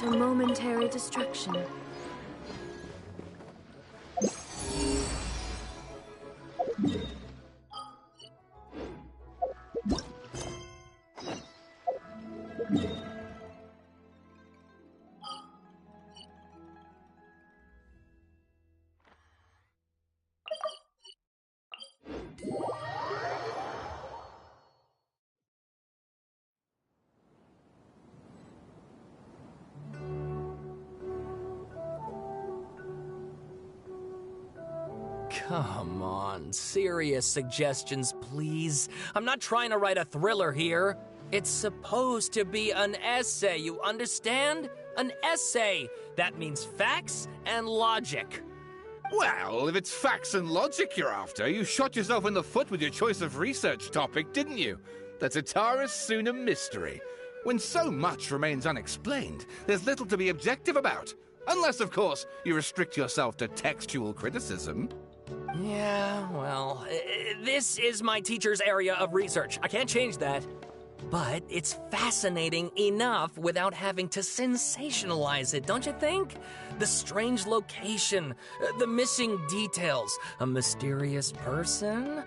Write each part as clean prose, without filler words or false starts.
but a momentary distraction. Come on, serious suggestions, please. I'm not trying to write a thriller here. It's supposed to be an essay, you understand? An essay. That means facts and logic. Well, if it's facts and logic you're after, you shot yourself in the foot with your choice of research topic, didn't you? The Tatara Suna mystery. When so much remains unexplained, there's little to be objective about. Unless, of course, you restrict yourself to textual criticism. Yeah, well, this is my teacher's area of research. I can't change that. But it's fascinating enough without having to sensationalize it, don't you think? The strange location, the missing details, a mysterious person.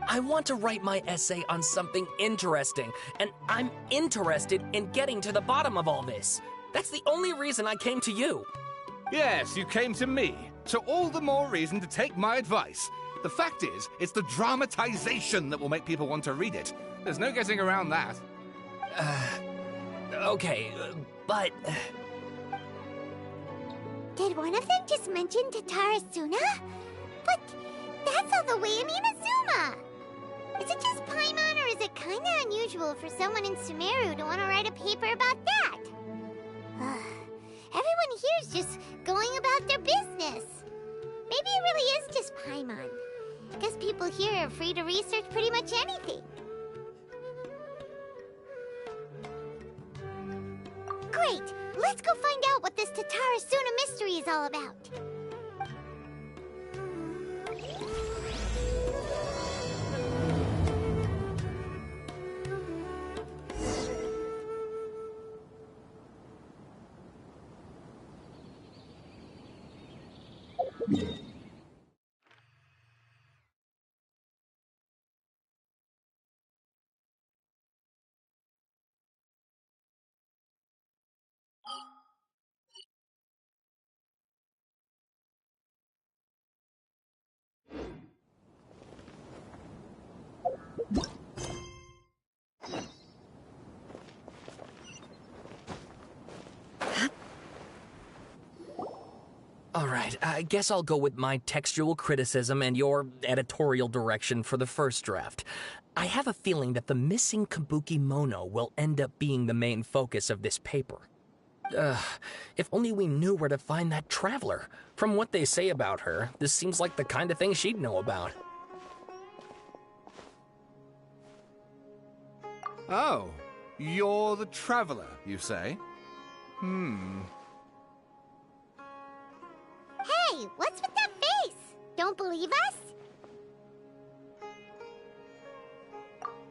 I want to write my essay on something interesting, and I'm interested in getting to the bottom of all this. That's the only reason I came to you. Yes, you came to me, so all the more reason to take my advice. The fact is, it's the dramatization that will make people want to read it. There's no getting around that. Okay, but... Did one of them just mention Tatara Suna? But that's all the way in Inazuma! Is it just Paimon, or is it kinda unusual for someone in Sumeru to want to write a paper about that? Everyone here's just going about their business. Maybe it really is just Paimon. I guess people here are free to research pretty much anything. Great! Let's go find out what this Tatara Suna mystery is all about. All right, I guess I'll go with my textual criticism and your editorial direction for the first draft. I have a feeling that the missing Kabuki Mono will end up being the main focus of this paper. If only we knew where to find that traveler. From what they say about her, this seems like the kind of thing she'd know about. Oh, you're the traveler, you say? Hey, what's with that face? Don't believe us?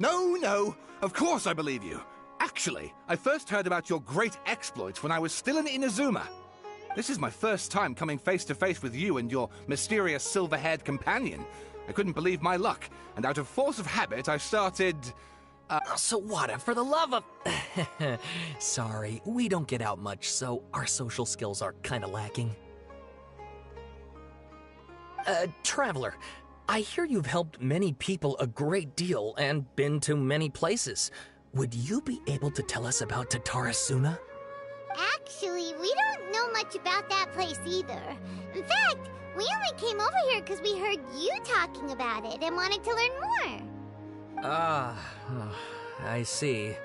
No, of course I believe you. Actually, I first heard about your great exploits when I was still in Inazuma. This is my first time coming face to face with you and your mysterious silver-haired companion. I couldn't believe my luck, and out of force of habit, I started... Sawada, for the love of... Sorry, we don't get out much, so our social skills are kinda lacking. Traveler, I hear you've helped many people a great deal and been to many places. Would you be able to tell us about Tatara Suna? Actually, we don't know much about that place either. In fact, we only came over here because we heard you talking about it and wanted to learn more. I see.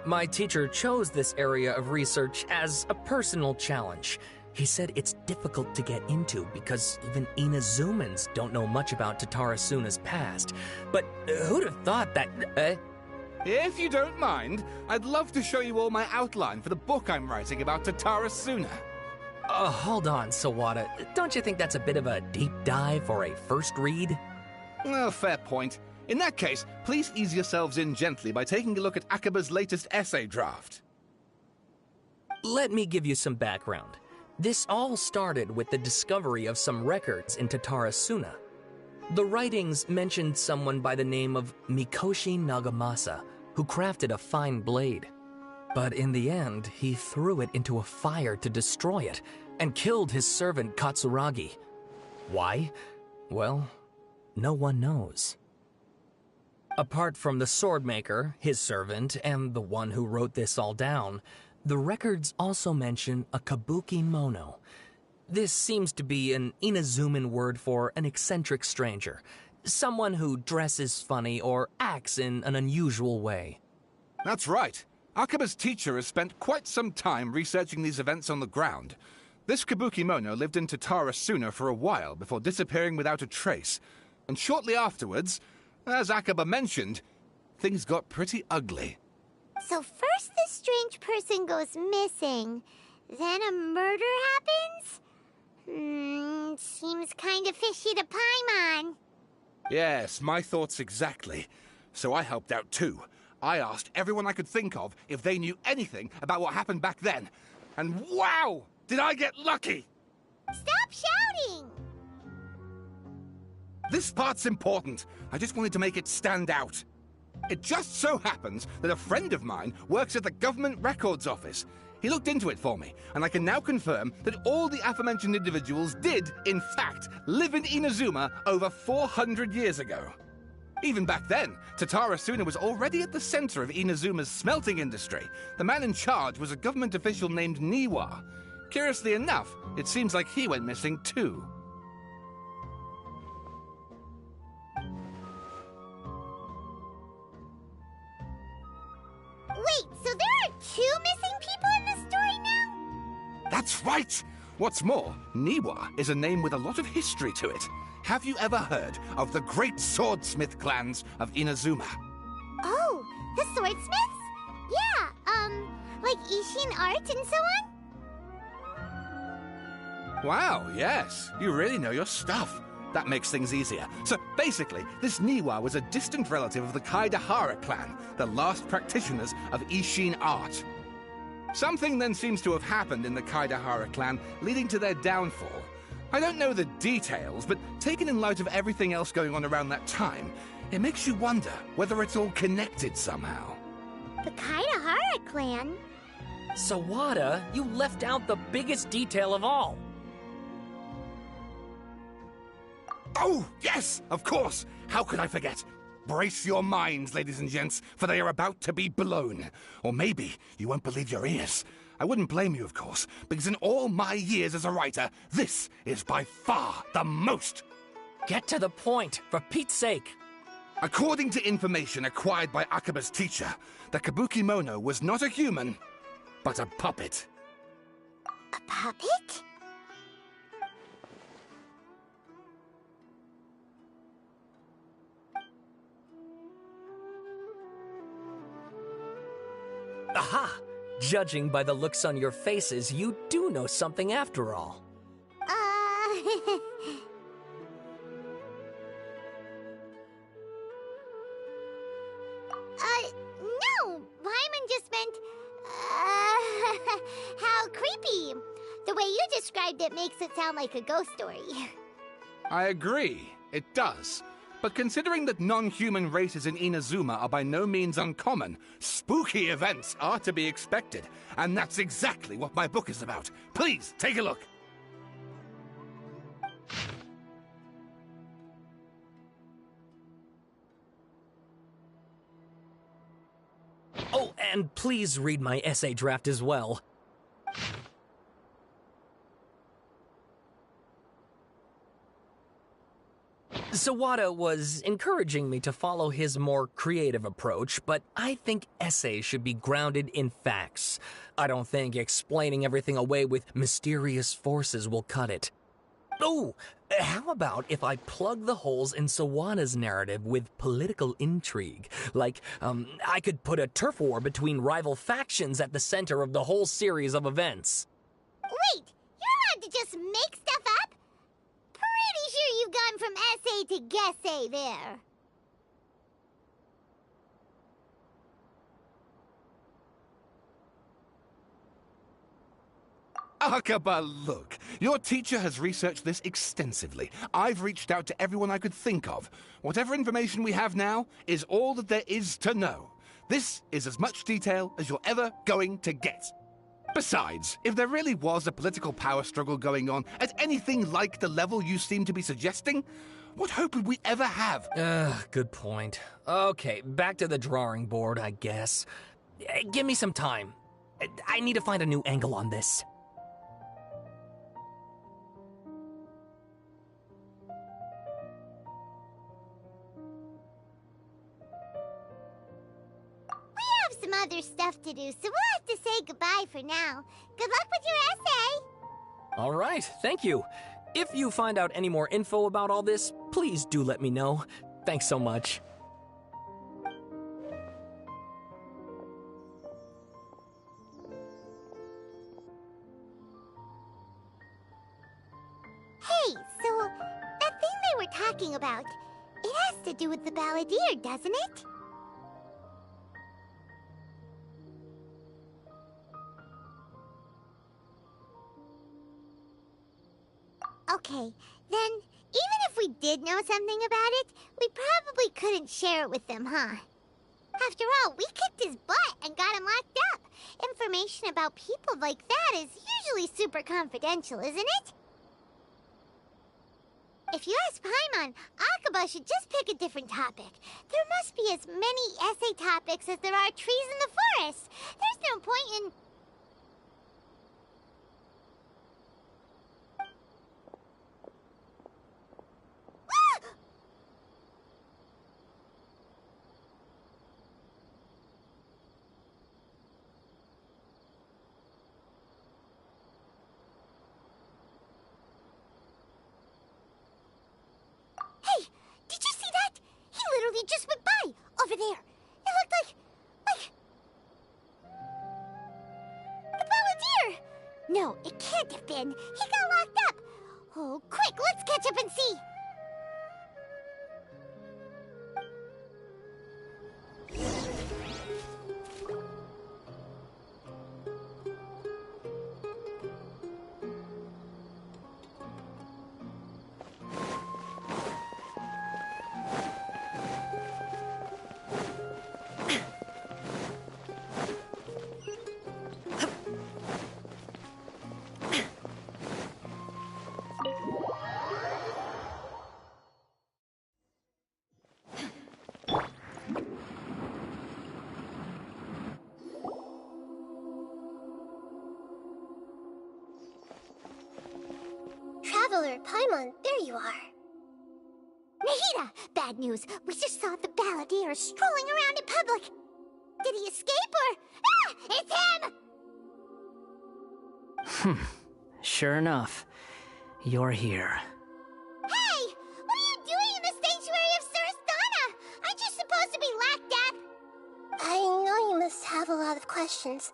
My teacher chose this area of research as a personal challenge. He said it's difficult to get into because even Inazumans don't know much about Tatara Suna's past. But who'd have thought that... If you don't mind, I'd love to show you all my outline for the book I'm writing about Tatara Suna. Hold on, Sawada. Don't you think that's a bit of a deep dive for a first read? Well, fair point. In that case, please ease yourselves in gently by taking a look at Akaba's latest essay draft. Let me give you some background. This all started with the discovery of some records in Tatarasuna. The writings mentioned someone by the name of Mikoshi Nagamasa, who crafted a fine blade. But in the end, he threw it into a fire to destroy it, and killed his servant Katsuragi. Why? Well, no one knows. Apart from the swordmaker, his servant, and the one who wrote this all down, the records also mention a kabuki mono. This seems to be an Inazuman word for an eccentric stranger, someone who dresses funny or acts in an unusual way. That's right. Akaba's teacher has spent quite some time researching these events on the ground. This kabuki mono lived in Tatarasuna for a while before disappearing without a trace. And shortly afterwards, as Akaba mentioned, things got pretty ugly. So first this strange person goes missing, then a murder happens? Seems kind of fishy to Paimon. Yes, my thoughts exactly. So I helped out too. I asked everyone I could think of if they knew anything about what happened back then. And wow! Did I get lucky! Stop shouting! This part's important. I just wanted to make it stand out. It just so happens that a friend of mine works at the Government Records Office. He looked into it for me, and I can now confirm that all the aforementioned individuals did, in fact, live in Inazuma over 400 years ago. Even back then, Tatarasuna was already at the center of Inazuma's smelting industry. The man in charge was a government official named Niwa. Curiously enough, it seems like he went missing too. Wait, so there are 2 missing people in the story now? That's right! What's more, Niwa is a name with a lot of history to it. Have you ever heard of the great swordsmith clans of Inazuma? Oh, the swordsmiths? Yeah, like Ishin art and so on? Wow, yes. You really know your stuff. That makes things easier. So basically, this Niwa was a distant relative of the Kaidahara clan, the last practitioners of Ishin art. Something then seems to have happened in the Kaidahara clan, leading to their downfall. I don't know the details, but taken in light of everything else going on around that time, it makes you wonder whether it's all connected somehow. The Kaidahara clan? Sawada, you left out the biggest detail of all. Oh, yes, of course. How could I forget? Brace your minds, ladies and gents, for they are about to be blown. Or maybe you won't believe your ears. I wouldn't blame you, of course, because in all my years as a writer, this is by far the most. Get to the point, for Pete's sake. According to information acquired by Akaba's teacher, the kabuki mono was not a human, but a puppet. A puppet? Aha! Judging by the looks on your faces, you do know something after all. No! Paimon just meant, how creepy. The way you described it makes it sound like a ghost story. I agree, it does. But considering that non-human races in Inazuma are by no means uncommon, spooky events are to be expected. And that's exactly what my book is about. Please, take a look. Oh, and please read my essay draft as well. Sawada was encouraging me to follow his more creative approach, but I think essays should be grounded in facts. I don't think explaining everything away with mysterious forces will cut it. Oh, how about if I plug the holes in Sawada's narrative with political intrigue? Like, I could put a turf war between rival factions at the center of the whole series of events. Wait, you're allowed to just make stuff up? Pretty sure you've gone from essay to guessay there. Akaba, look. Your teacher has researched this extensively. I've reached out to everyone I could think of. Whatever information we have now is all that there is to know. This is as much detail as you're ever going to get. Besides, if there really was a political power struggle going on at anything like the level you seem to be suggesting, what hope would we ever have? Good point. Okay, back to the drawing board, I guess. Give me some time. I need to find a new angle on this. Some other stuff to do, so we'll have to say goodbye for now. Good luck with your essay! All right, thank you. If you find out any more info about all this, please do let me know. Thanks so much. Hey, so that thing they were talking about, it has to do with the balladeer, doesn't it? Okay, then, even if we did know something about it, we probably couldn't share it with them, huh? After all, we kicked his butt and got him locked up. Information about people like that is usually super confidential, isn't it? If you ask Paimon, Akaba should just pick a different topic. There must be as many essay topics as there are trees in the forest. There's no point in... He just went by, over there. It looked like... the balladeer! No, it can't have been. He got locked up. Oh, quick, let's catch up and see. Traveler, Paimon, there you are. Nahida! Bad news. We just saw the balladeer strolling around in public. Did he escape or... Ah! It's him! Sure enough. You're here. Hey! What are you doing in the sanctuary of Surastana? Aren't you supposed to be locked up? I know you must have a lot of questions.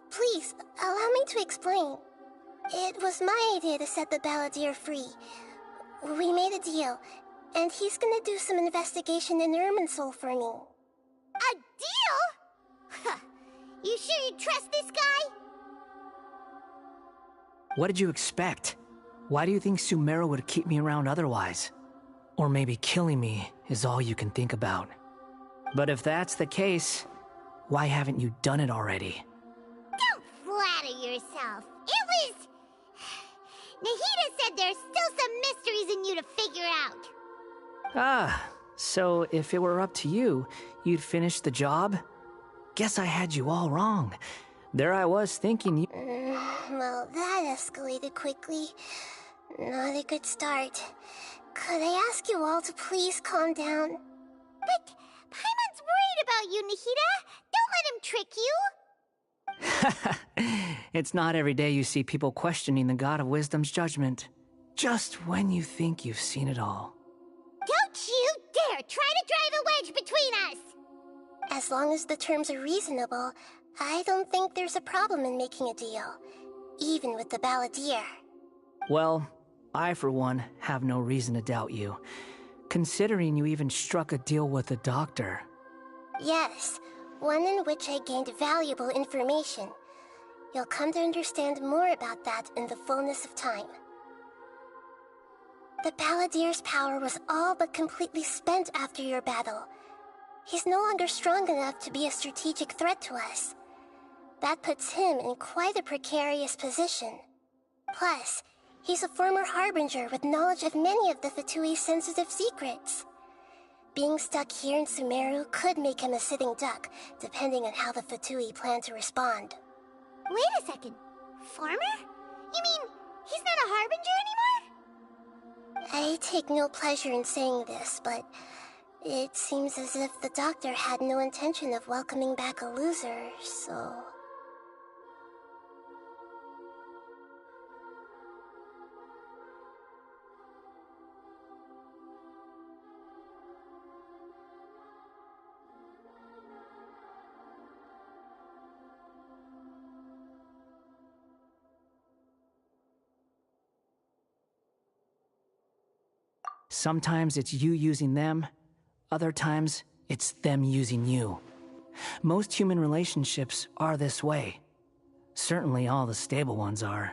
Please, allow me to explain. It was my idea to set the balladeer free. We made a deal, and he's gonna do some investigation in Irminsul for me. A deal? Huh. You sure you trust this guy? What did you expect? Why do you think Sumeru would keep me around otherwise? Or maybe killing me is all you can think about. But if that's the case, why haven't you done it already? Don't flatter yourself. It was... Nahida said there's still some mysteries in you to figure out. Ah, so if it were up to you, you'd finish the job? Guess I had you all wrong. There I was thinking you... Well, that escalated quickly. Not a good start. Could I ask you all to please calm down? But Paimon's worried about you, Nahida. Don't let him trick you. It's not every day you see people questioning the God of Wisdom's judgment. Just when you think you've seen it all. Don't you dare try to drive a wedge between us! As long as the terms are reasonable, I don't think there's a problem in making a deal. Even with the balladeer. Well, I for one have no reason to doubt you. Considering you even struck a deal with the doctor. Yes, one in which I gained valuable information. You'll come to understand more about that in the fullness of time. The Balladeer's power was all but completely spent after your battle. He's no longer strong enough to be a strategic threat to us. That puts him in quite a precarious position. Plus, he's a former Harbinger with knowledge of many of the Fatui's sensitive secrets. Being stuck here in Sumeru could make him a sitting duck, depending on how the Fatui plan to respond. Wait a second. Former? You mean he's not a Harbinger anymore? I take no pleasure in saying this, but it seems as if the doctor had no intention of welcoming back a loser, so... Sometimes it's you using them, other times it's them using you. Most human relationships are this way. Certainly all the stable ones are.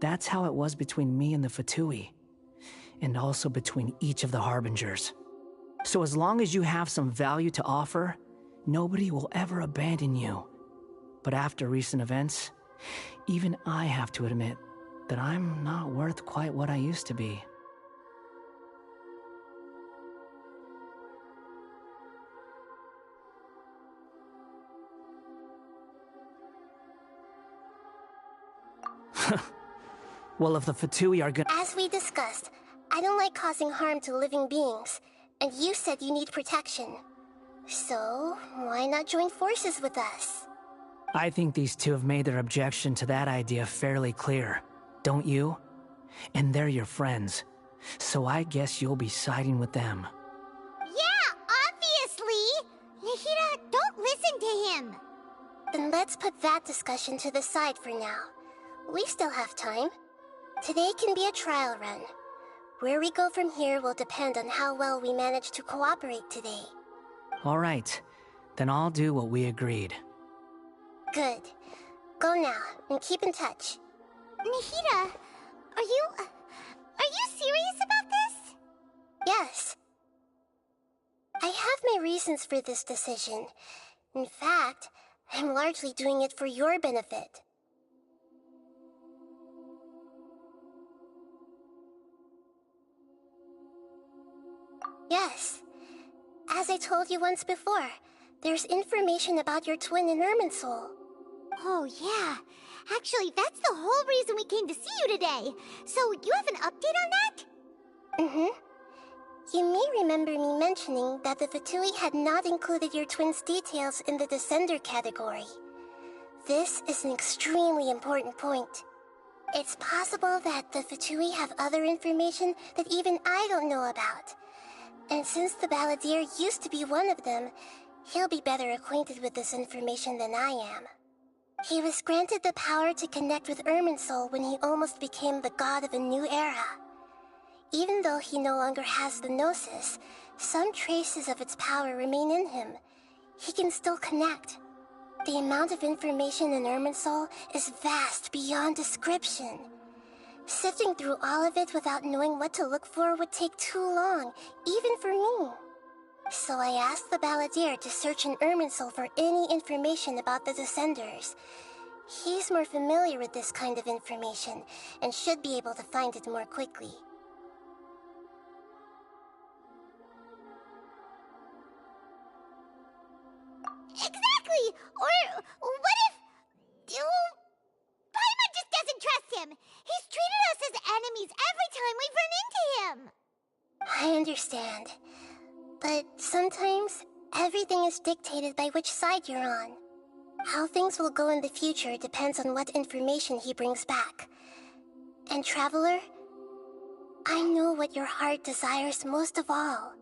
That's how it was between me and the Fatui, and also between each of the Harbingers. So as long as you have some value to offer, nobody will ever abandon you. But after recent events, even I have to admit that I'm not worth quite what I used to be. Well, if the Fatui are gonna— As we discussed, I don't like causing harm to living beings, and you said you need protection. So, why not join forces with us? I think these two have made their objection to that idea fairly clear, don't you? And they're your friends, so I guess you'll be siding with them. Yeah, obviously! Nahida, don't listen to him! Then let's put that discussion to the side for now. We still have time. Today can be a trial run. Where we go from here will depend on how well we manage to cooperate today. All right, then I'll do what we agreed. Good. Go now, and keep in touch. Nahida, are you serious about this? Yes. I have my reasons for this decision. In fact, I'm largely doing it for your benefit. Yes. As I told you once before, there's information about your twin in Irminsul. Oh, yeah. Actually, that's the whole reason we came to see you today. So, you have an update on that? Mm-hmm. You may remember me mentioning that the Fatui had not included your twin's details in the Descender category. This is an extremely important point. It's possible that the Fatui have other information that even I don't know about. And since the Balladeer used to be one of them, he'll be better acquainted with this information than I am. He was granted the power to connect with Irminsul when he almost became the god of a new era. Even though he no longer has the Gnosis, some traces of its power remain in him. He can still connect. The amount of information in Irminsul is vast beyond description. Sifting through all of it without knowing what to look for would take too long, even for me. So I asked the Balladeer to search in Irminsul for any information about the Descenders. He's more familiar with this kind of information, and should be able to find it more quickly. Exactly! Or what if... Paimon just doesn't trust him! He's treated us as enemies every time we've run into him! I understand. But sometimes, everything is dictated by which side you're on. How things will go in the future depends on what information he brings back. And Traveler, I know what your heart desires most of all.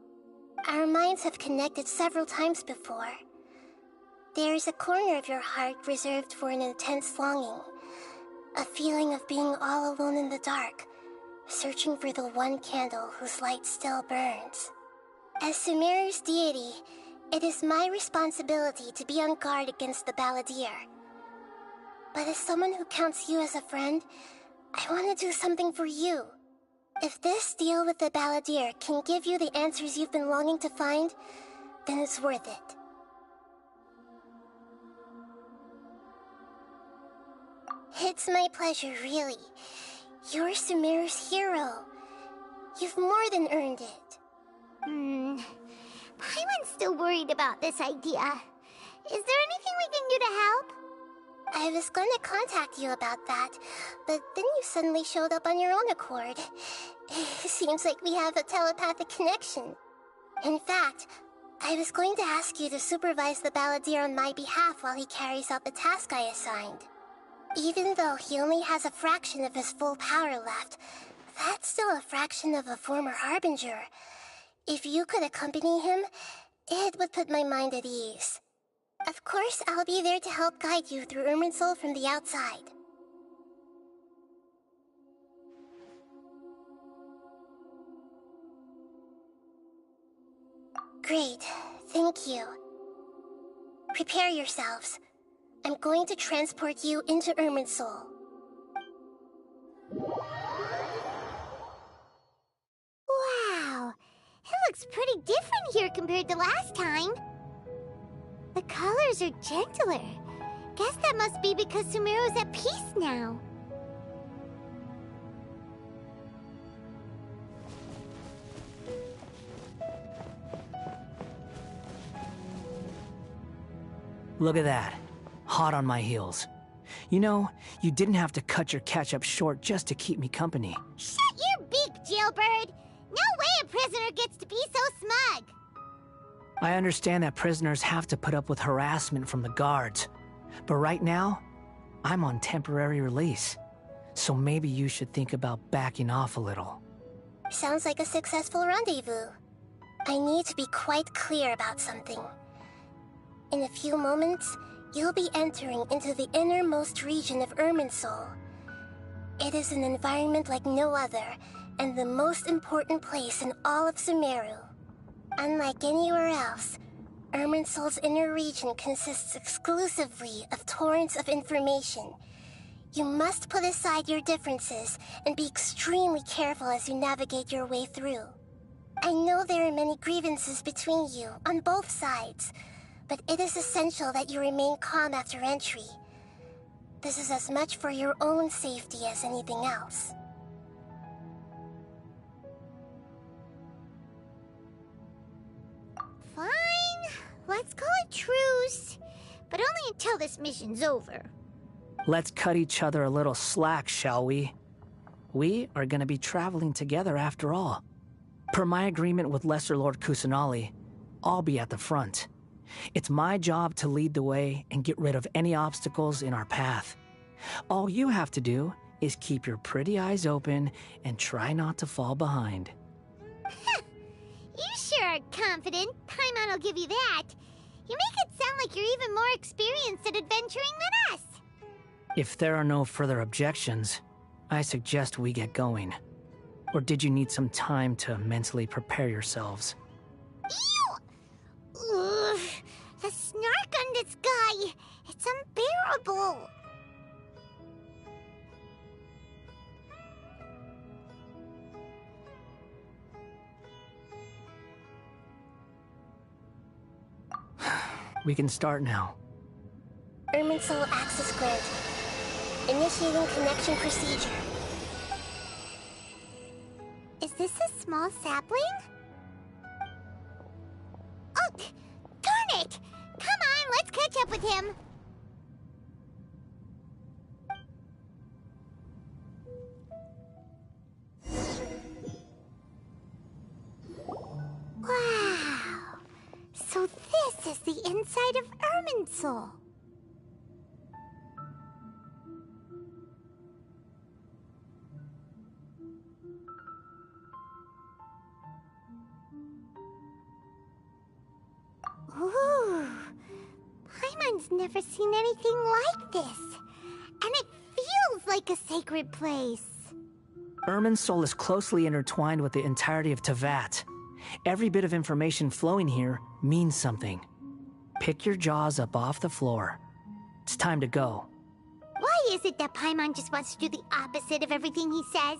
Our minds have connected several times before. There's a corner of your heart reserved for an intense longing. A feeling of being all alone in the dark, searching for the one candle whose light still burns. As Sumeru's deity, it is my responsibility to be on guard against the Balladeer. But as someone who counts you as a friend, I want to do something for you. If this deal with the Balladeer can give you the answers you've been longing to find, then it's worth it. It's my pleasure, really. You're Sumeru's hero. You've more than earned it. Paimon's still worried about this idea. Is there anything we can do to help? I was going to contact you about that, but then you suddenly showed up on your own accord. Seems like we have a telepathic connection. In fact, I was going to ask you to supervise the Balladeer on my behalf while he carries out the task I assigned. Even though he only has a fraction of his full power left, that's still a fraction of a former Harbinger. If you could accompany him, it would put my mind at ease. Of course, I'll be there to help guide you through Irminsul from the outside. Great, thank you. Prepare yourselves. I'm going to transport you into Irminsul. Wow, it looks pretty different here compared to last time. The colors are gentler. Guess that must be because Sumeru's at peace now. Look at that. Hot on my heels. You know, you didn't have to cut your catch-up short just to keep me company. Shut your beak, jailbird! No way a prisoner gets to be so smug! I understand that prisoners have to put up with harassment from the guards. But right now, I'm on temporary release. So maybe you should think about backing off a little. Sounds like a successful rendezvous. I need to be quite clear about something. In a few moments, you'll be entering into the innermost region of Irminsul. It is an environment like no other, and the most important place in all of Sumeru. Unlike anywhere else, Irminsul's inner region consists exclusively of torrents of information. You must put aside your differences and be extremely careful as you navigate your way through. I know there are many grievances between you, on both sides, but it is essential that you remain calm after entry. This is as much for your own safety as anything else. Fine, let's call it truce, but only until this mission's over. Let's cut each other a little slack, shall we? We are gonna be traveling together after all. Per my agreement with Lesser Lord Kusanali, I'll be at the front. It's my job to lead the way and get rid of any obstacles in our path. All you have to do is keep your pretty eyes open and try not to fall behind. You sure are confident. Paimon will give you that. You make it sound like you're even more experienced at adventuring than us. If there are no further objections, I suggest we get going. Or did you need some time to mentally prepare yourselves? Ew! Ugh, the snark on this guy, it's unbearable. We can start now. Irminsul access granted. Initiating connection procedure. Is this a small sapling? Oh, darn it! Come on, let's catch up with him. Wow! So this is the inside of Irminsul. Ooh, Paimon's never seen anything like this. And it feels like a sacred place. Irminsul is closely intertwined with the entirety of Teyvat. Every bit of information flowing here means something. Pick your jaws up off the floor. It's time to go. What? is it that Paimon just wants to do the opposite of everything he says?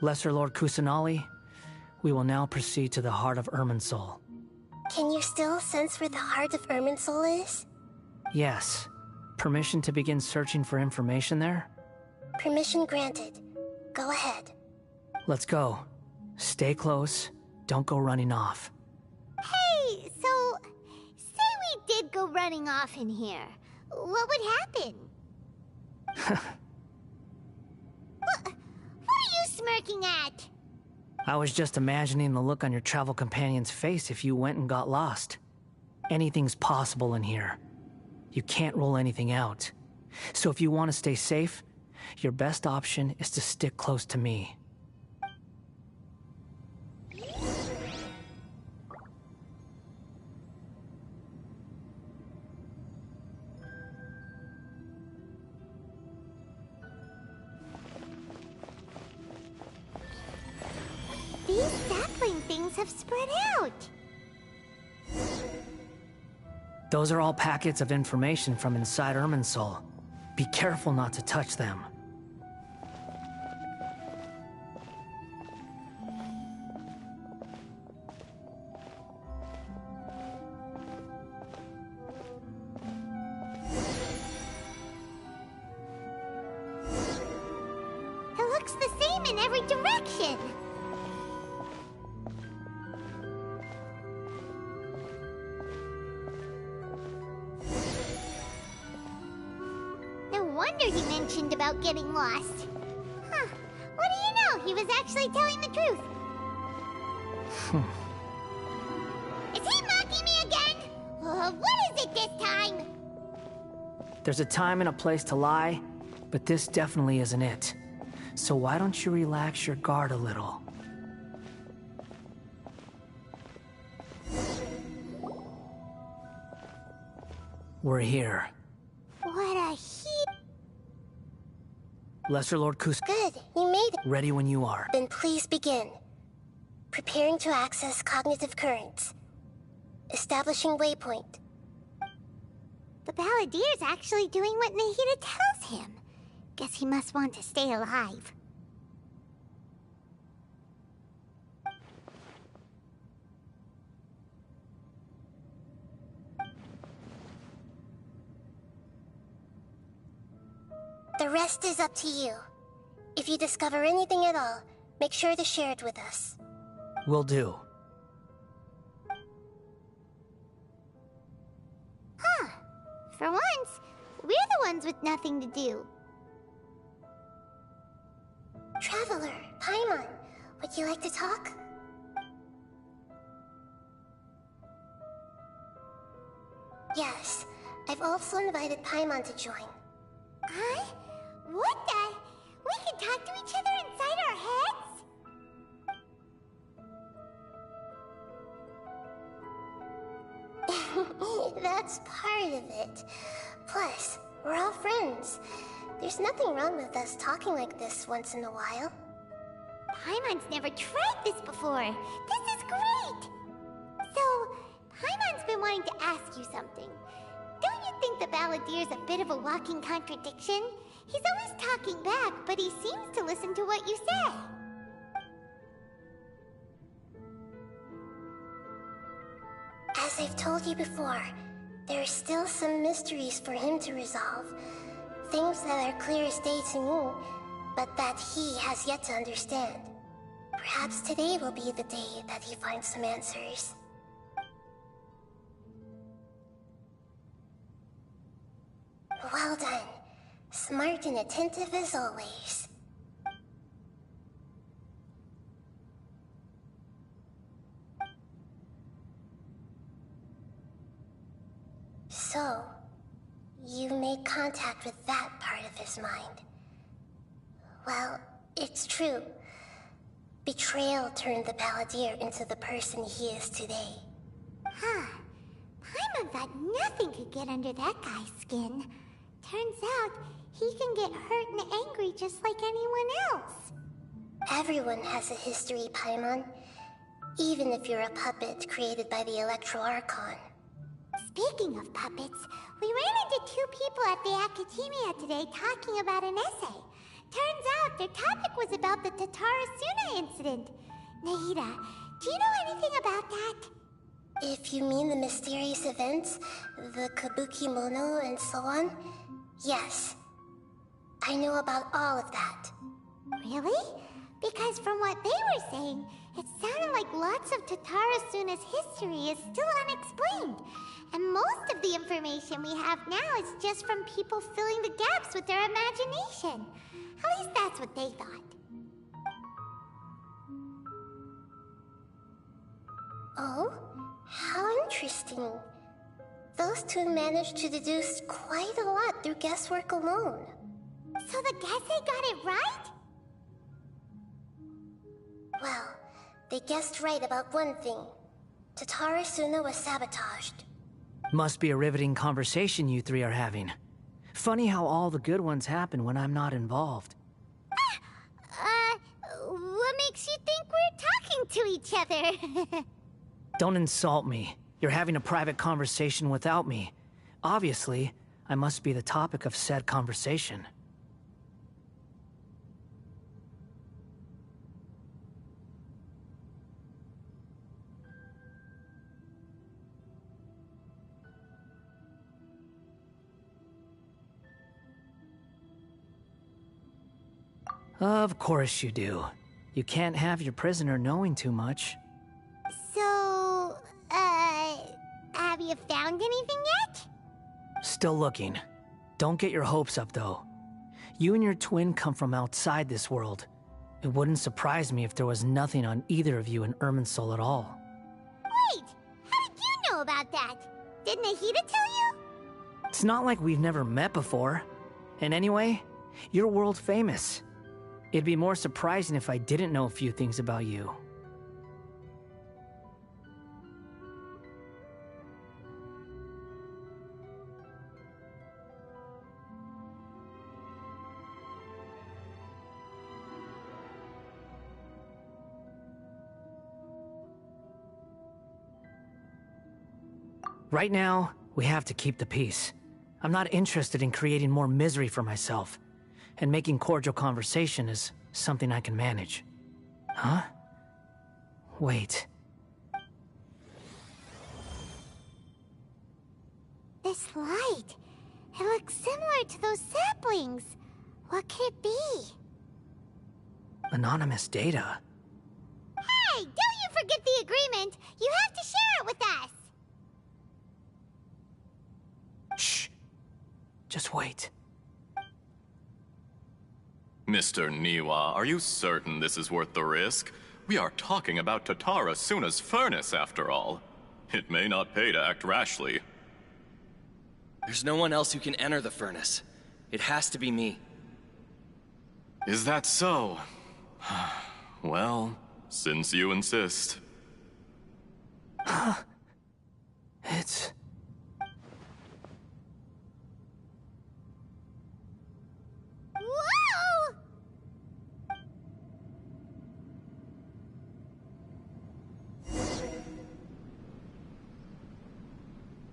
Lesser Lord Kusanali, we will now proceed to the heart of Irminsul. Can you still sense where the heart of Irminsul is? Yes. Permission to begin searching for information there? Permission granted. Go ahead. Let's go. Stay close. Don't go running off. Hey, so... say we did go running off in here. What would happen? What are you smirking at? I was just imagining the look on your travel companion's face if you went and got lost. Anything's possible in here. You can't rule anything out. So if you want to stay safe, your best option is to stick close to me. These sapling things have spread out. Those are all packets of information from inside Irminsul. Be careful not to touch them. It looks the same in every direction. No wonder he mentioned about getting lost. Huh. What do you know? He was actually telling the truth. Is he mocking me again? What is it this time? There's a time and a place to lie, but this definitely isn't it. So why don't you relax your guard a little? We're here. What a heat. Lesser Lord Kus... Good, you made it. Ready when you are. Then please begin. Preparing to access cognitive currents. Establishing waypoint. The Balladeer's actually doing what Nahida tells him. Guess he must want to stay alive. The rest is up to you. If you discover anything at all, make sure to share it with us. Will do. Huh. For once, we're the ones with nothing to do. Traveler, Paimon, would you like to talk? Yes, I've also invited Paimon to join. Huh? What the? We can talk to each other inside our heads? That's part of it. Plus, we're all friends. There's nothing wrong with us talking like this once in a while. Paimon's never tried this before. This is great! So, Paimon's been wanting to ask you something. Don't you think the Balladeer's a bit of a walking contradiction? He's always talking back, but he seems to listen to what you say. As I've told you before, there are still some mysteries for him to resolve. Things that are clear as day to me, but that he has yet to understand. Perhaps today will be the day that he finds some answers. Well done. Smart and attentive as always. So, you made contact with that part of his mind. Well, it's true. Betrayal turned the Balladeer into the person he is today. Huh. Paimon thought nothing could get under that guy's skin. Turns out, he can get hurt and angry just like anyone else. Everyone has a history, Paimon. Even if you're a puppet created by the Electro Archon. Speaking of puppets, we ran into two people at the Academia today talking about an essay. Turns out their topic was about the Tatarasuna incident. Nahida, do you know anything about that? If you mean the mysterious events, the Kabuki Mono and so on, yes. I know about all of that. Really? Because from what they were saying, it sounded like lots of Tatarasuna's history is still unexplained. And most of the information we have now is just from people filling the gaps with their imagination. At least that's what they thought. Oh? How interesting. Those two managed to deduce quite a lot through guesswork alone. So the Gesse got it right? Well, they guessed right about one thing. Tatarasuna was sabotaged. Must be a riveting conversation you three are having. Funny how all the good ones happen when I'm not involved. What makes you think we're talking to each other? Don't insult me. You're having a private conversation without me. Obviously, I must be the topic of said conversation. Of course you do. You can't have your prisoner knowing too much. So, have you found anything yet? Still looking. Don't get your hopes up, though. You and your twin come from outside this world. It wouldn't surprise me if there was nothing on either of you in Irminsul at all. Wait! How did you know about that? Did Nahida tell you? It's not like we've never met before. And anyway, you're world famous. It'd be more surprising if I didn't know a few things about you. Right now, we have to keep the peace. I'm not interested in creating more misery for myself. And making cordial conversation is something I can manage. Huh? Wait. This light. It looks similar to those saplings. What could it be? Anonymous data. Hey, don't you forget the agreement! You have to share it with us! Shh. Just wait. Mr. Niwa, are you certain this is worth the risk? We are talking about Tatarasuna's furnace, after all. It may not pay to act rashly. There's no one else who can enter the furnace. It has to be me. Is that so? Well, since you insist. It's... Whoa!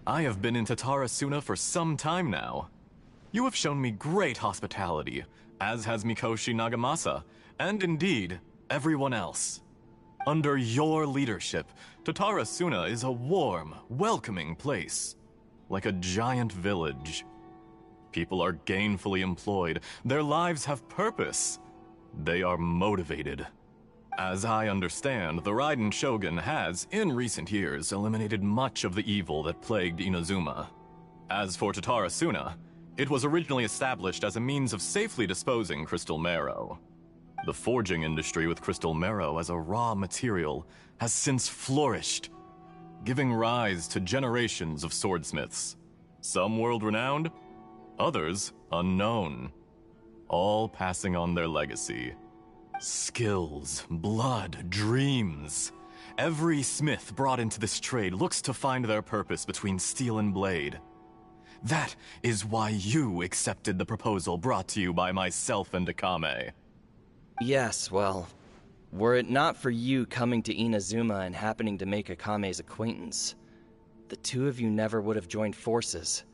I have been in Tatarasuna for some time now. You have shown me great hospitality, as has Mikoshi Nagamasa, and indeed, everyone else. Under your leadership, Tatarasuna is a warm, welcoming place, like a giant village. People are gainfully employed, their lives have purpose. They are motivated. As I understand, the Raiden Shogun has, in recent years, eliminated much of the evil that plagued Inazuma. As for Tatarasuna, it was originally established as a means of safely disposing crystal marrow. The forging industry with crystal marrow as a raw material has since flourished, giving rise to generations of swordsmiths. Some world-renowned, others unknown, all passing on their legacy. Skills, blood, dreams. Every smith brought into this trade looks to find their purpose between steel and blade. That is why you accepted the proposal brought to you by myself and Akame. Yes, well, were it not for you coming to Inazuma and happening to make Akame's acquaintance, the two of you never would have joined forces.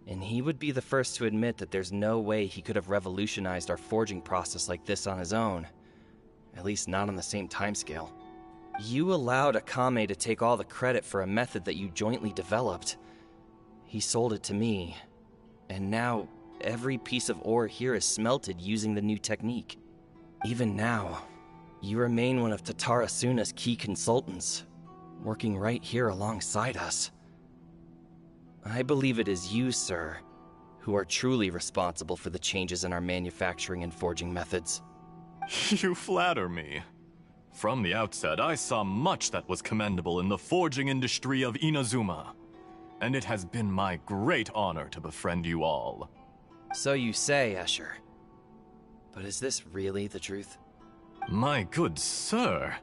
And he would be the first to admit that there's no way he could have revolutionized our forging process like this on his own. At least not on the same timescale. You allowed Akame to take all the credit for a method that you jointly developed. He sold it to me, and now every piece of ore here is smelted using the new technique. Even now, you remain one of Tatara Suna's key consultants, working right here alongside us. I believe it is you, sir, who are truly responsible for the changes in our manufacturing and forging methods. You flatter me. From the outset, I saw much that was commendable in the forging industry of Inazuma, and it has been my great honor to befriend you all. So you say, Escher. But is this really the truth? My good sir,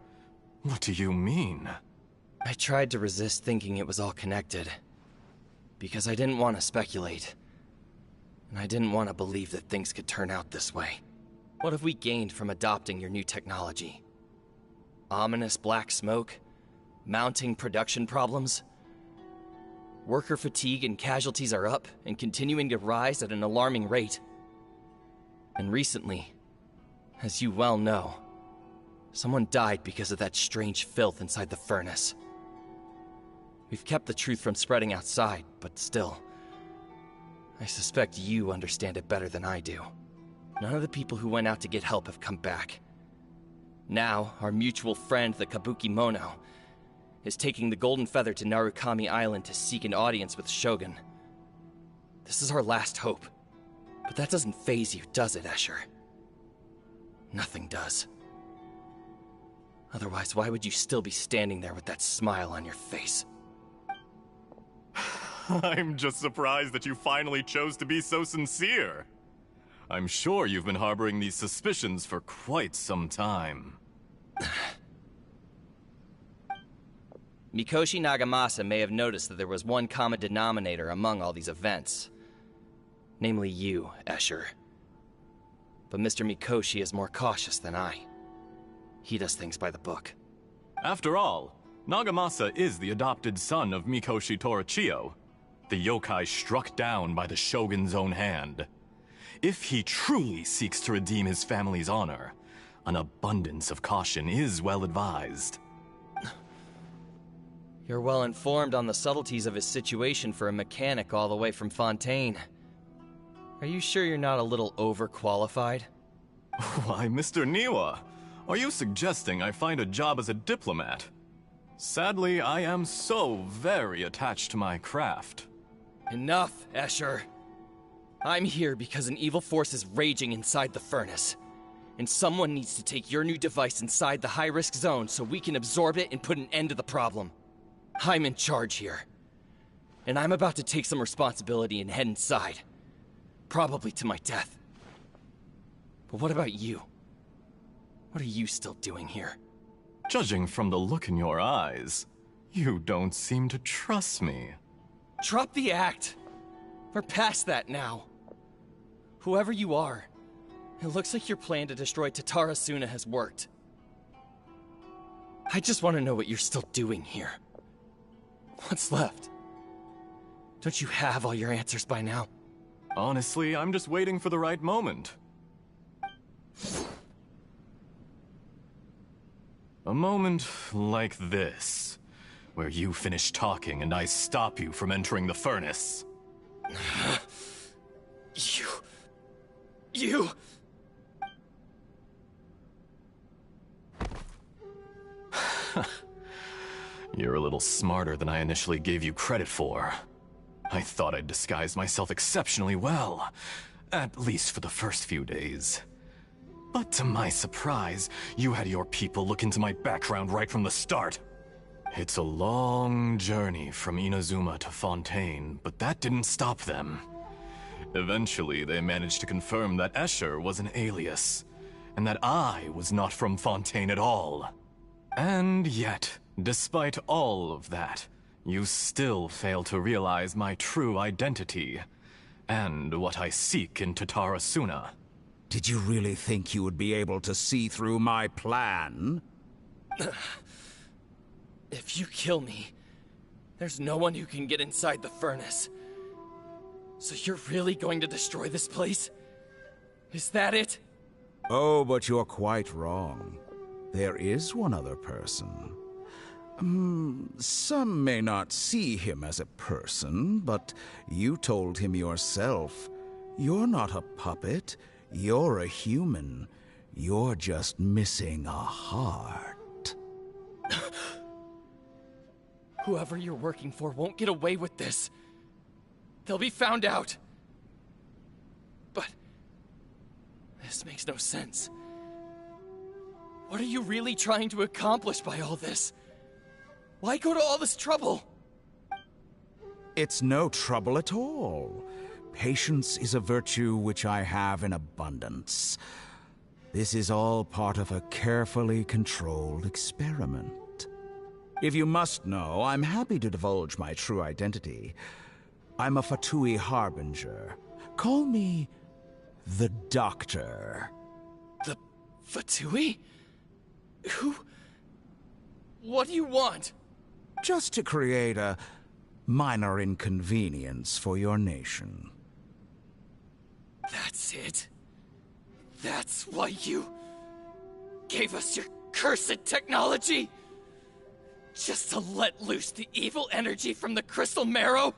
what do you mean? I tried to resist thinking it was all connected, because I didn't want to speculate, and I didn't want to believe that things could turn out this way. What have we gained from adopting your new technology? Ominous black smoke? Mounting production problems? Worker fatigue and casualties are up and continuing to rise at an alarming rate. And recently, as you well know, someone died because of that strange filth inside the furnace. We've kept the truth from spreading outside, but still, I suspect you understand it better than I do. None of the people who went out to get help have come back. Now, our mutual friend, the Kabuki Mono, is taking the Golden Feather to Narukami Island to seek an audience with Shogun. This is our last hope. But that doesn't faze you, does it, Escher? Nothing does. Otherwise, why would you still be standing there with that smile on your face? I'm just surprised that you finally chose to be so sincere. I'm sure you've been harboring these suspicions for quite some time. Mikoshi Nagamasa may have noticed that there was one common denominator among all these events. Namely you, Escher. But Mr. Mikoshi is more cautious than I. He does things by the book. After all, Nagamasa is the adopted son of Mikoshi Torichio, the yokai struck down by the Shogun's own hand. If he truly seeks to redeem his family's honor, an abundance of caution is well advised. You're well informed on the subtleties of his situation for a mechanic all the way from Fontaine. Are you sure you're not a little overqualified? Why, Mr. Niwa, are you suggesting I find a job as a diplomat? Sadly, I am so very attached to my craft. Enough, Escher. I'm here because an evil force is raging inside the furnace. And someone needs to take your new device inside the high-risk zone so we can absorb it and put an end to the problem. I'm in charge here. And I'm about to take some responsibility and head inside. Probably to my death. But what about you? What are you still doing here? Judging from the look in your eyes, you don't seem to trust me. Drop the act! We're past that now. Whoever you are, it looks like your plan to destroy Tatara Suna has worked. I just want to know what you're still doing here. What's left? Don't you have all your answers by now? Honestly, I'm just waiting for the right moment. A moment like this, where you finish talking and I stop you from entering the furnace. You... You're a little smarter than I initially gave you credit for. I thought I'd disguised myself exceptionally well, at least for the first few days. But to my surprise, you had your people look into my background right from the start. It's a long journey from Inazuma to Fontaine, but that didn't stop them. Eventually, they managed to confirm that Escher was an alias, and that I was not from Fontaine at all. And yet, despite all of that, you still fail to realize my true identity, and what I seek in Tatara Suna. Did you really think you would be able to see through my plan? If you kill me, There's no one who can get inside the furnace. So you're really going to destroy this place? Is that it? Oh, but you're quite wrong. There is one other person. Some may not see him as a person, but you told him yourself. You're not a puppet. You're a human. You're just missing a heart. Whoever you're working for won't get away with this. They'll be found out. But this makes no sense. What are you really trying to accomplish by all this? Why go to all this trouble? It's no trouble at all. Patience is a virtue which I have in abundance. This is all part of a carefully controlled experiment. If you must know, I'm happy to divulge my true identity. I'm a Fatui Harbinger. Call me the Doctor. The Fatui? Who? What do you want? Just to create a minor inconvenience for your nation. That's it? That's why you gave us your cursed technology? Just to let loose the evil energy from the crystal marrow?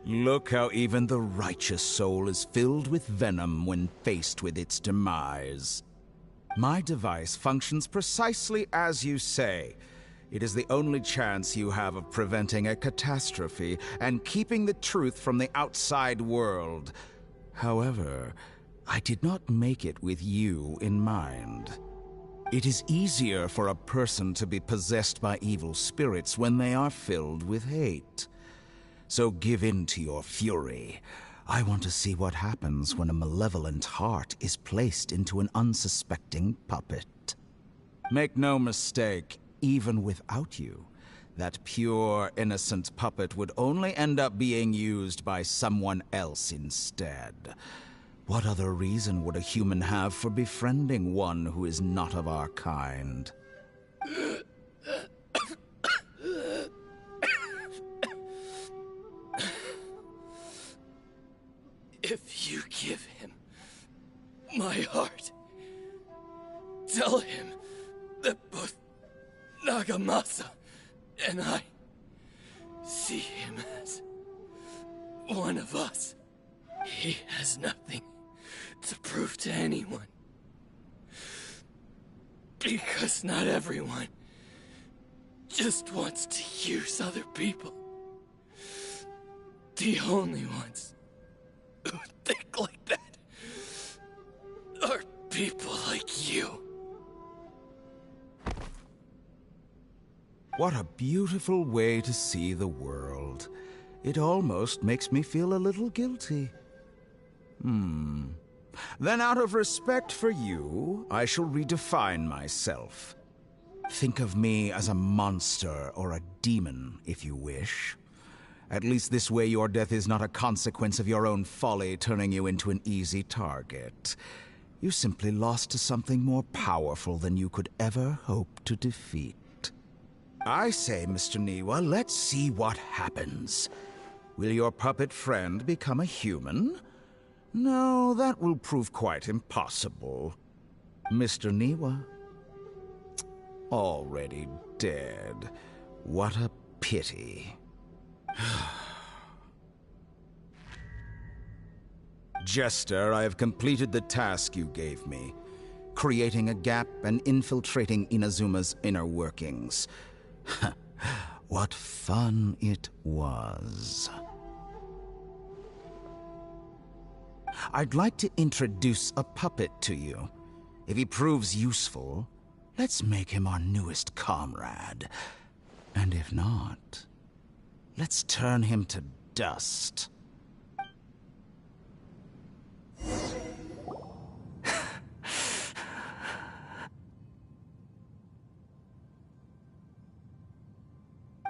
Look how even the righteous soul is filled with venom when faced with its demise. My device functions precisely as you say. It is the only chance you have of preventing a catastrophe and keeping the truth from the outside world. However, I did not make it with you in mind. It is easier for a person to be possessed by evil spirits when they are filled with hate. So give in to your fury. I want to see what happens when a malevolent heart is placed into an unsuspecting puppet. Make no mistake, even without you, that pure, innocent puppet would only end up being used by someone else instead. What other reason would a human have for befriending one who is not of our kind? If you give him my heart, tell him that both Nagamasa and I see him as one of us. He has nothing to prove to anyone. Because not everyone just wants to use other people. The only ones who think like that are people like you. What a beautiful way to see the world. It almost makes me feel a little guilty. Then out of respect for you, I shall redefine myself. Think of me as a monster or a demon, if you wish. At least this way your death is not a consequence of your own folly turning you into an easy target. You simply lost to something more powerful than you could ever hope to defeat. I say, Mr. Niwa, let's see what happens. Will your puppet friend become a human? No, that will prove quite impossible. Mr. Niwa? Already dead. What a pity. Jester, I have completed the task you gave me. Creating a gap and infiltrating Inazuma's inner workings. What fun it was. I'd like to introduce a puppet to you. If he proves useful, let's make him our newest comrade. And if not, let's turn him to dust.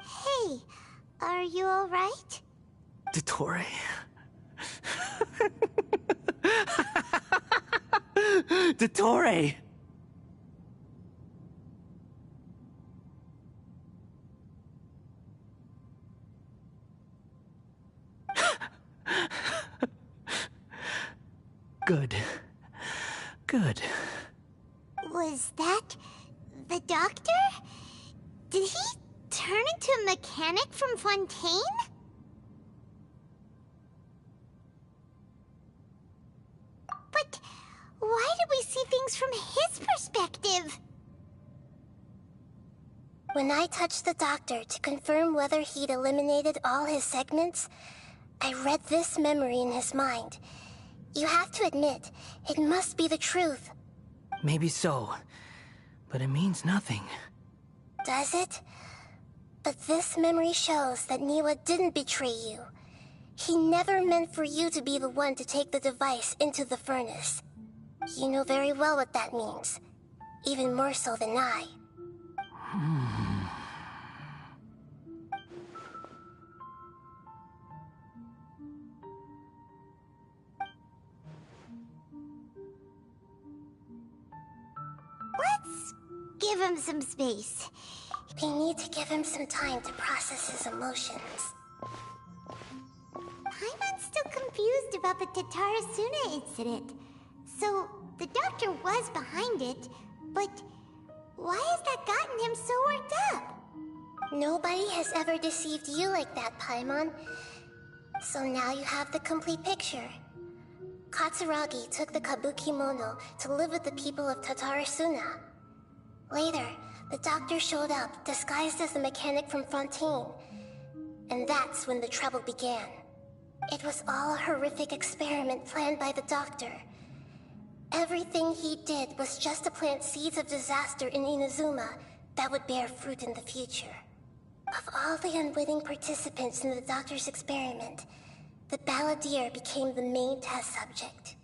Hey, are you alright? Dottore? Dottore! Good. Good. Was that the doctor? Did he turn into a mechanic from Fontaine? But why did we see things from his perspective? When I touched the doctor to confirm whether he'd eliminated all his segments, I read this memory in his mind. You have to admit, it must be the truth. Maybe so, but it means nothing. Does it? But this memory shows that Niwa didn't betray you. He never meant for you to be the one to take the device into the furnace. You know very well what that means. Even more so than I. Let's give him some space. We need to give him some time to process his emotions. Paimon's still confused about the Tatarasuna incident. So, the doctor was behind it, but why has that gotten him so worked up? Nobody has ever deceived you like that, Paimon. So now you have the complete picture. Katsuragi took the Kabuki Mono to live with the people of Tatarasuna. Later, the doctor showed up, disguised as a mechanic from Fontaine. And that's when the trouble began. It was all a horrific experiment planned by the doctor. Everything he did was just to plant seeds of disaster in Inazuma that would bear fruit in the future. Of all the unwitting participants in the doctor's experiment, the balladeer became the main test subject.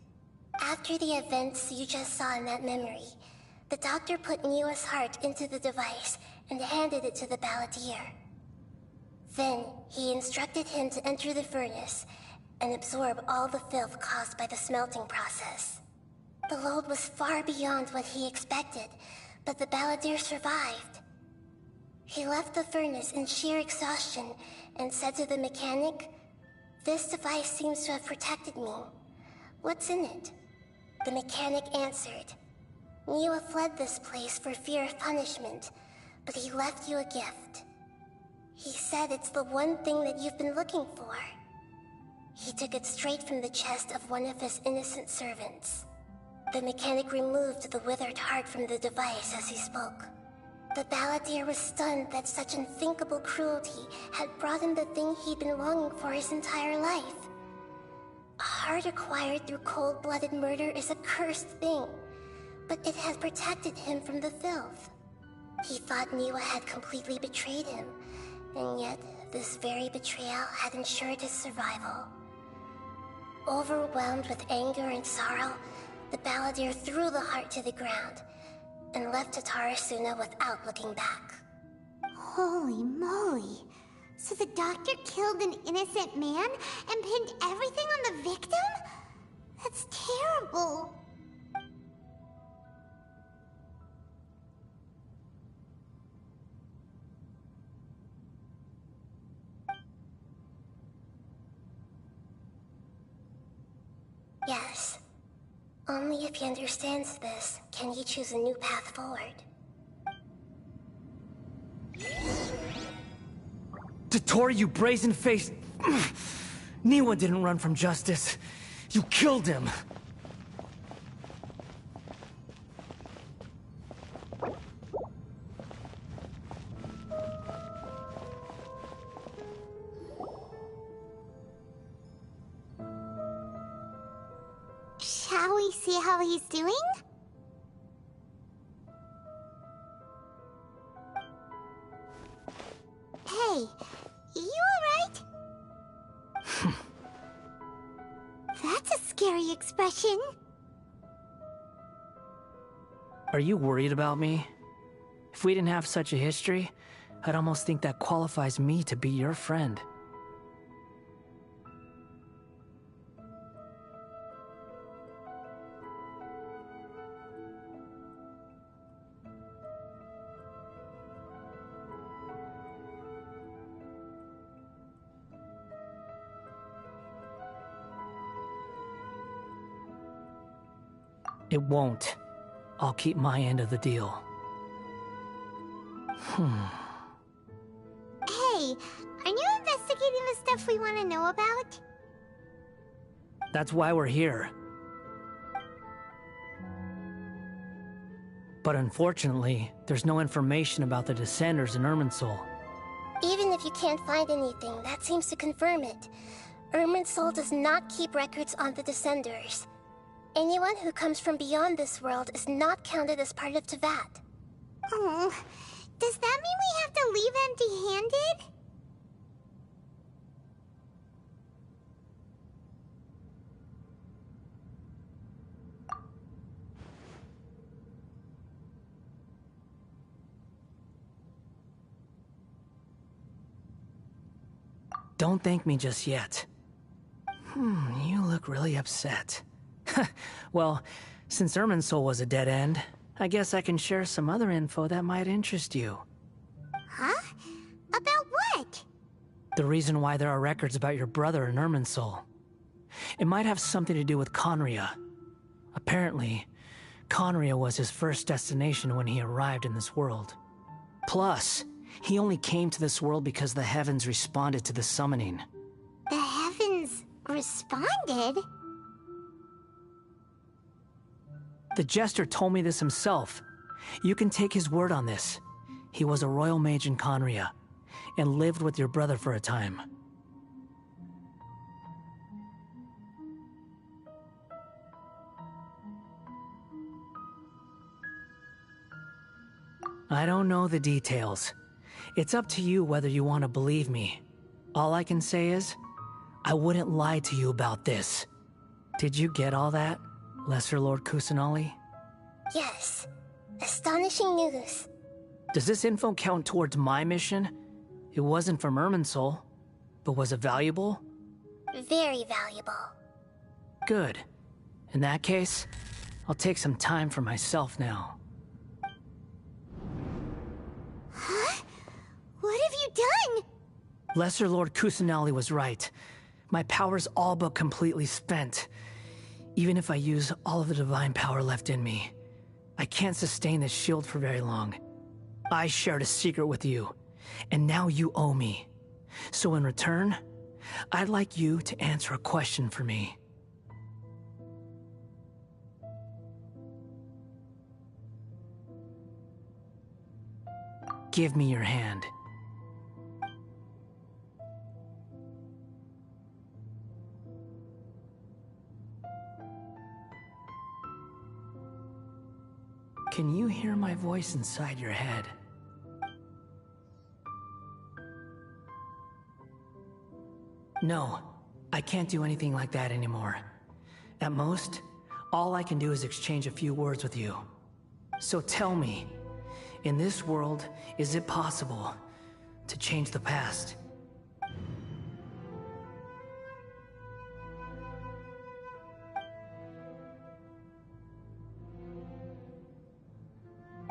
After the events you just saw in that memory, the doctor put Niwa's heart into the device and handed it to the balladeer. Then, he instructed him to enter the furnace and absorb all the filth caused by the smelting process. The load was far beyond what he expected, but the balladeer survived. He left the furnace in sheer exhaustion and said to the mechanic, "This device seems to have protected me. What's in it?" The mechanic answered, "Niwa fled this place for fear of punishment, but he left you a gift. He said it's the one thing that you've been looking for." He took it straight from the chest of one of his innocent servants. The mechanic removed the withered heart from the device as he spoke. The balladeer was stunned that such unthinkable cruelty had brought him the thing he'd been longing for his entire life. A heart acquired through cold-blooded murder is a cursed thing, but it had protected him from the filth. He thought Niwa had completely betrayed him, and yet this very betrayal had ensured his survival. Overwhelmed with anger and sorrow, the balladeer threw the heart to the ground and left Tatarasuna without looking back. Holy moly. So the doctor killed an innocent man and pinned everything on the victim? That's terrible. Yes. Only if he understands this can he choose a new path forward. Tottori, you brazen-faced... Niwa didn't run from justice. You killed him. Shall we see how he's doing? Hey, you alright? That's a scary expression. Are you worried about me? If we didn't have such a history, I'd almost think that qualifies me to be your friend. It won't. I'll keep my end of the deal. Hey, aren't you investigating the stuff we want to know about? That's why we're here. But unfortunately, there's no information about the Descenders in Irminsul. Even if you can't find anything, that seems to confirm it. Irminsul does not keep records on the Descenders. Anyone who comes from beyond this world is not counted as part of Teyvat. Oh, does that mean we have to leave empty-handed? Don't thank me just yet. You look really upset. Well, since Irminsul was a dead end, I guess I can share some other info that might interest you. Huh? About what? The reason why there are records about your brother in Irminsul. It might have something to do with Conria. Apparently, Conria was his first destination when he arrived in this world. Plus, he only came to this world because the heavens responded to the summoning. The heavens responded? The Jester told me this himself. You can take his word on this. He was a royal mage in Conria, and lived with your brother for a time. I don't know the details. It's up to you whether you want to believe me. All I can say is, I wouldn't lie to you about this. Did you get all that, Lesser Lord Kusanali? Yes. Astonishing news. Does this info count towards my mission? It wasn't from Irminsul, but was it valuable? Very valuable. Good. In that case, I'll take some time for myself now. Huh? What have you done? Lesser Lord Kusanali was right. My power's all but completely spent. Even if I use all of the divine power left in me, I can't sustain this shield for very long. I shared a secret with you, and now you owe me. So in return, I'd like you to answer a question for me. Give me your hand. Can you hear my voice inside your head? No, I can't do anything like that anymore. At most, all I can do is exchange a few words with you. So tell me, in this world, is it possible to change the past?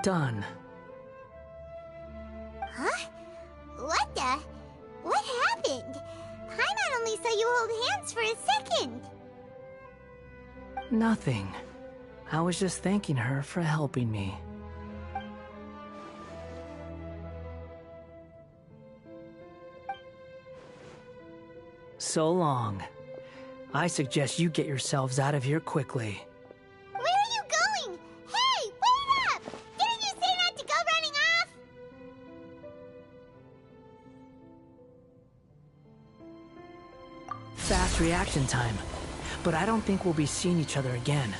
Done. Huh? What the? What happened? Paimon only saw you hold hands for a second. Nothing. I was just thanking her for helping me. So long. I suggest you get yourselves out of here quickly. Where are you going? Hey, wait up! Didn't you say not to go running off? Fast reaction time. But I don't think we'll be seeing each other again.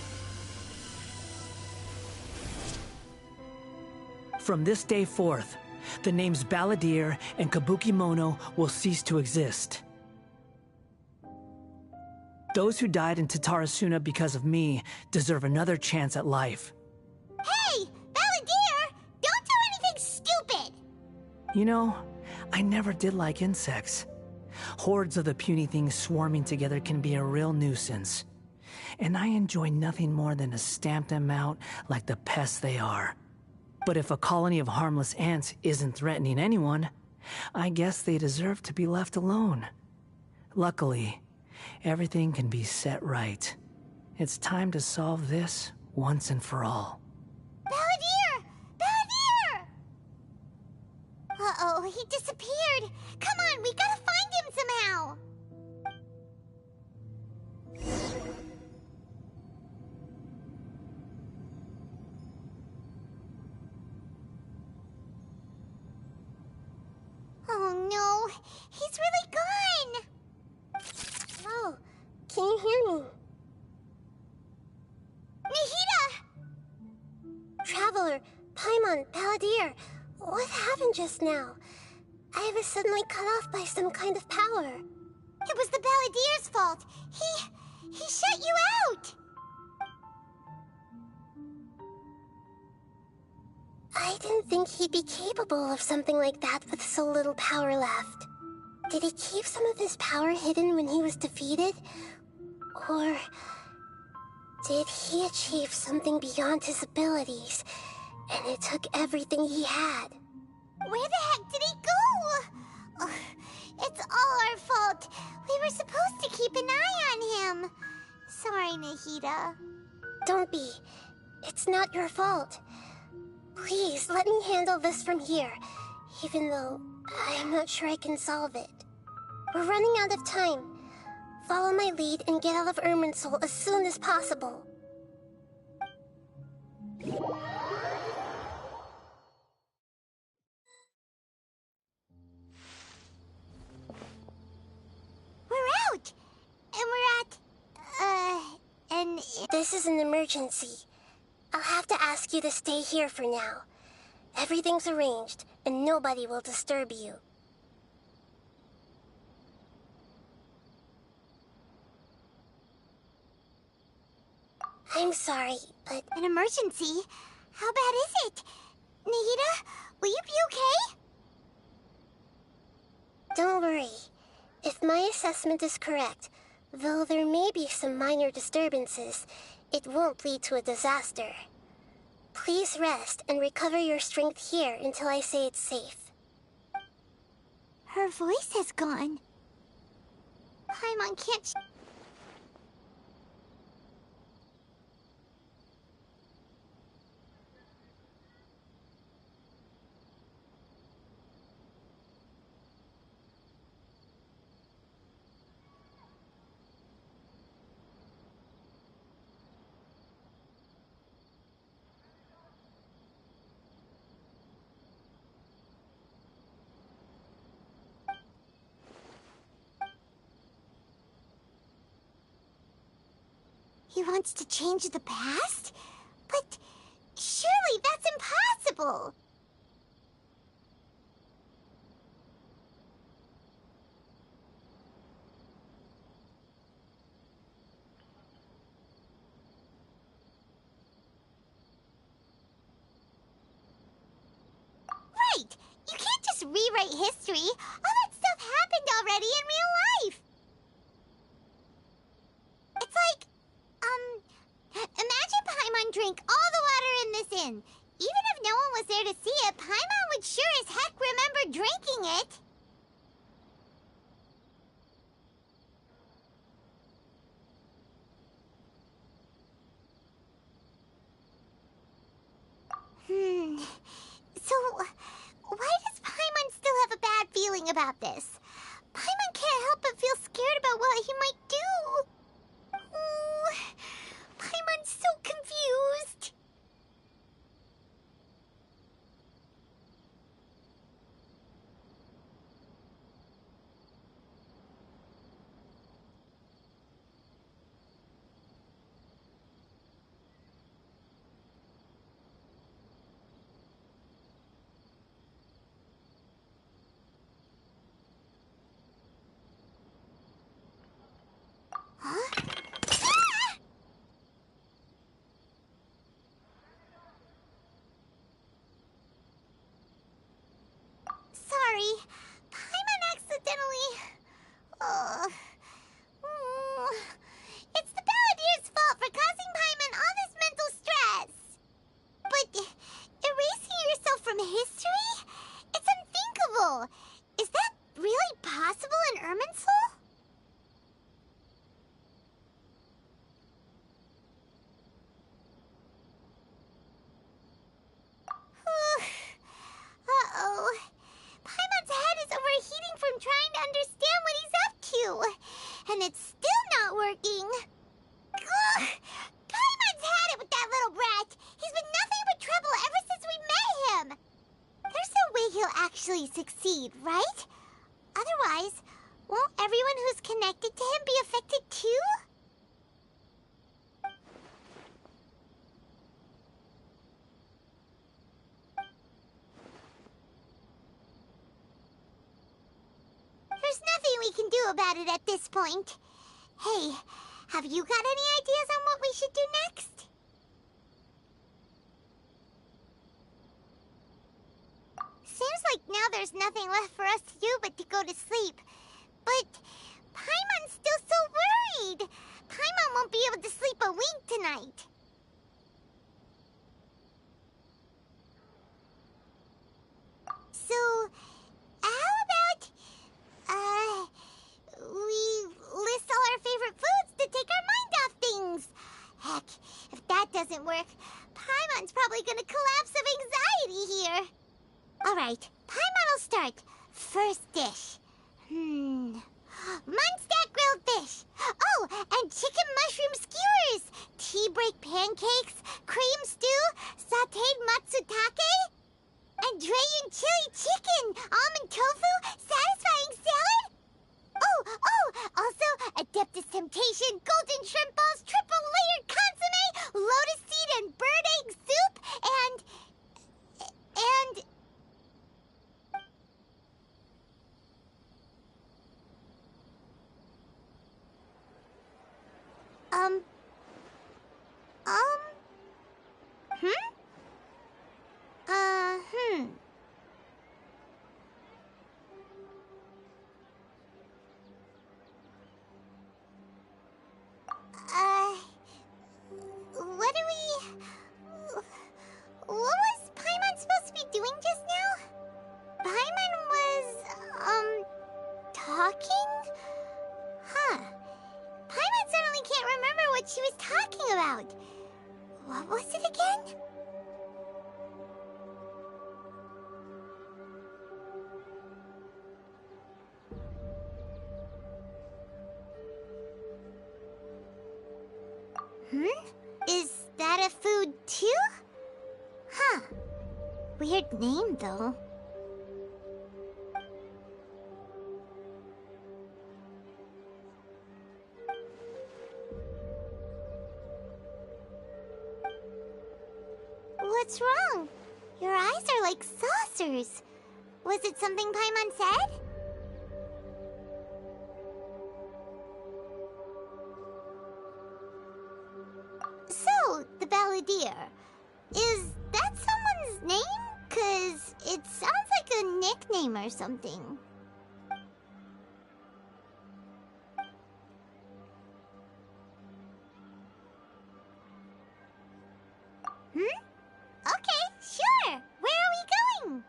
From this day forth, the names Balladeer and Kabukimono will cease to exist. Those who died in Tatarasuna because of me deserve another chance at life. Hey, Balladeer! Don't do anything stupid! You know, I never did like insects. Hordes of the puny things swarming together can be a real nuisance. And I enjoy nothing more than to stamp them out like the pests they are. But if a colony of harmless ants isn't threatening anyone, I guess they deserve to be left alone. Luckily, everything can be set right. It's time to solve this once and for all. Balladeer! Balladeer! Uh-oh, he disappeared. Come on, we gotta find him somehow. Oh no, he's really gone. Oh, can you hear me? Nahida! Traveler, Paimon, Balladeer, what happened just now? I was suddenly cut off by some kind of power. It was the Balladeer's fault. He shut you out. I didn't think he'd be capable of something like that with so little power left. Did he keep some of his power hidden when he was defeated? Or did he achieve something beyond his abilities, and it took everything he had? Where the heck did he go? Ugh, it's all our fault. We were supposed to keep an eye on him. Sorry, Nahida. Don't be. It's not your fault. Please, let me handle this from here, even though I'm not sure I can solve it. We're running out of time. Follow my lead and get out of Irminsul as soon as possible. We're out! And we're at... This is an emergency. I'll have to ask you to stay here for now. Everything's arranged, and nobody will disturb you. I'm sorry, but... An emergency? How bad is it? Nahida, will you be okay? Don't worry. If my assessment is correct, though there may be some minor disturbances, it won't lead to a disaster. Please rest and recover your strength here until I say it's safe. Her voice has gone. Paimon can't... He wants to change the past? But surely that's impossible! Right! You can't just rewrite history! All that stuff happened already in real life! It's like... imagine Paimon drank all the water in this inn. Even if no one was there to see it, Paimon would sure as heck remember drinking it. So, why does Paimon still have a bad feeling about this? Paimon can't help but feel scared about what he might do. Oh, Paimon's so confused. Huh? Ah! Sorry, Paimon accidentally... It's the Balladeer's fault for causing Paimon all this mental stress. But erasing yourself from history? It's unthinkable. Is that really possible in Irminsul? and it's still not working. Ugh! Paimon's had it with that little brat. He's been nothing but trouble ever since we met him. There's no way he'll actually succeed, right? Otherwise, won't everyone who's connected to him be affected too? There's nothing we can do about it at this point. Hey, have you got any ideas on what we should do next? Seems like now there's nothing left for us to do but to go to sleep. But Paimon's still so worried. Paimon won't be able to sleep a wink tonight. So, how about, we list all our favorite foods to take our mind off things? Heck, if that doesn't work, Paimon's probably gonna collapse of anxiety here. Alright, Paimon will start. First dish. Munstack grilled fish. Oh, and chicken mushroom skewers. Tea break pancakes. Cream stew. Sauteed matsutake. And Dragon chili chicken. Almond tofu. Satisfying salad. Oh, also Adeptus Temptation. Golden shrimp balls. Triple layered consomme. Lotus seed and bird egg soup. And... What was Paimon supposed to be doing just now? Paimon was, talking? Huh. Paimon suddenly can't remember what she was talking about. What was it again? Is that a food too? Huh. Weird name, though. What's wrong? Your eyes are like saucers. Was it something Paimon said? So, the Balladeer. Is that someone's name? 'Cause it sounds like a nickname or something. Okay, sure. Where are we going?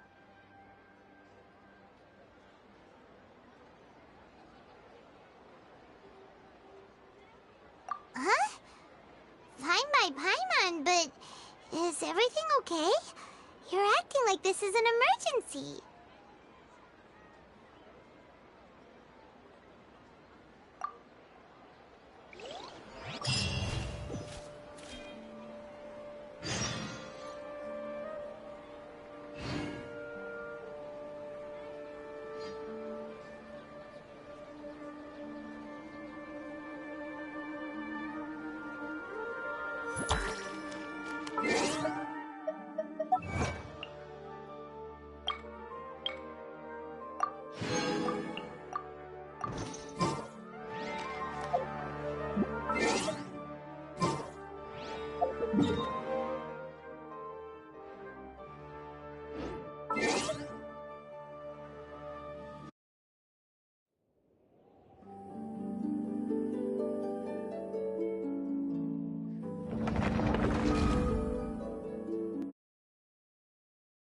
Huh? Fine by Paimon, but is everything okay? You're acting like this is an emergency.